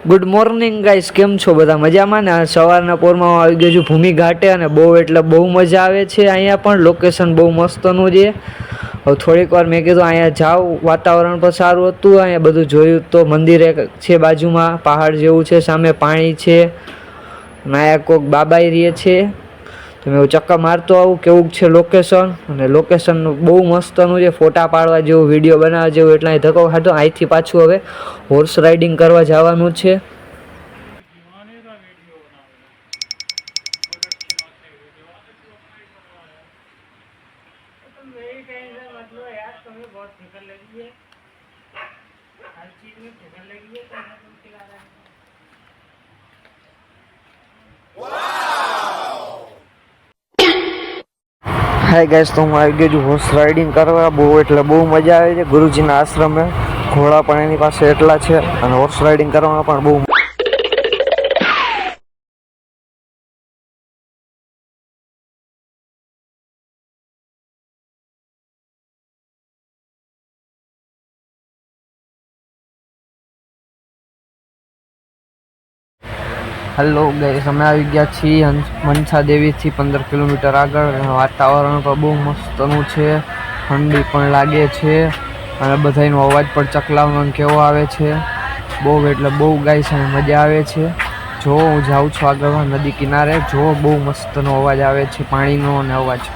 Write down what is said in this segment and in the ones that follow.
Good morning guys, કેમ છો બધા મજામાં ને? સવારના પોરમાં આવી ગયો છું ભૂમિ ઘાટે અને બહુ એટલે બહુ મજા આવે છે. અહીંયા પણ લોકેશન બહુ મસ્તનું છે. હવે થોડીક વાર મેં કીધું અહીંયા જાઉં, વાતાવરણ પણ સારું હતું. અહીંયા બધું જોયું તો મંદિર એક છે બાજુમાં, પહાડ જેવું છે, સામે પાણી છે, અહીંયા કોઈક બાબાઈ રહે છે. તો મેં ચક્કર મારતો આવું કેવું છે લોકેશન. અને લોકેશન બહુ મસ્તનું છે, ફોટા પાડવા જેવું, વિડીયો બનાવવા જેવું. એટલે અહીં ધક્કો ખાધો. અહીંથી પાછું હવે હોર્સ રાઇડિંગ કરવા જવાનું છે. હાય ગાઈસ, તો હું આવી ગયો છું હોર્સ રાઇડિંગ કરવા. બહુ એટલે બહુ મજા આવે છે. ગુરુજીના આશ્રમે ઘોડા પણ એની પાસે એટલા છે અને હોર્સ રાઇડિંગ કરવામાં પણ બહુ હેલો ગાઈસ, અમે આવી ગયા છીએ મનસા દેવીથી 15 કિલોમીટર આગળ. વાતાવરણ પણ બહુ મસ્તનું છે, ઠંડી પણ લાગે છે અને બધાનો અવાજ પણ ચકલાવનો કેવો આવે છે. બહુ એટલે બહુ ગાઈસ અને મજા આવે છે. જો હું જાઉં છું આગળ નદી કિનારે, જો બહુ મસ્તનો અવાજ આવે છે, પાણીનો અને અવાજ.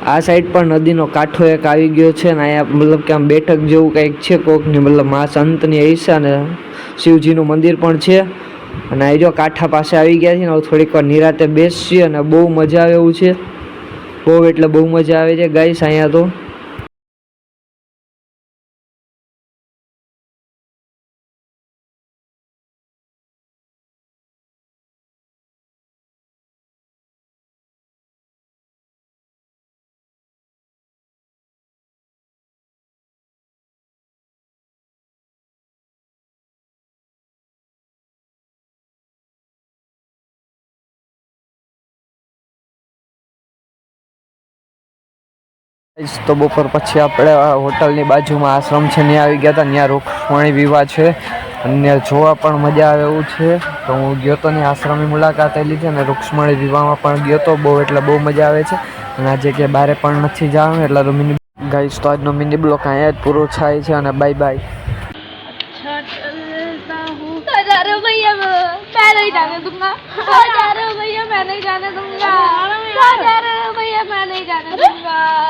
આ સાઈડ પણ નદીનો કાંઠો એક આવી ગયો છે ને અહીંયા મતલબ કે આમ બેઠક જેવું કંઈક છે કોકની, મતલબ મા સંતની ઈશા ને શિવજીનું મંદિર પણ છે. અને અહીં જો કાંઠા પાસે આવી ગયા છે ને, થોડીક વાર નિરાતે બેસીએ અને બહુ મજા આવે એવું છે. બહુ એટલે બહુ મજા આવે છે ગાઈસ અહીંયા તો. તો બપોર પછી આપણે હોટલની બાજુમાં આશ્રમ છે ત્યાં આવી ગયા હતા. ત્યાં રૂક્ષ્મણી વિવાહ છે અને જોવા પણ મજા આવે એવું છે. તો હું ગયો તો ત્યાં આશ્રમની મુલાકાત લીધી અને રૂક્ષ્મણી વિવાહમાં પણ ગયો તો. બહુ એટલે બહુ મજા આવે છે. અને આજે કે બારે પણ નથી જવાનું એટલે તો મિની ગાઈસ, તો આજનો મિની બ્લોક અહીંયા જ પૂરો થાય છે અને બાય બાય. भैया मैं नहीं जाने दूंगा। भैया मैं नहीं जाने दूंगा। भैया मैं नहीं जाने दूंगा।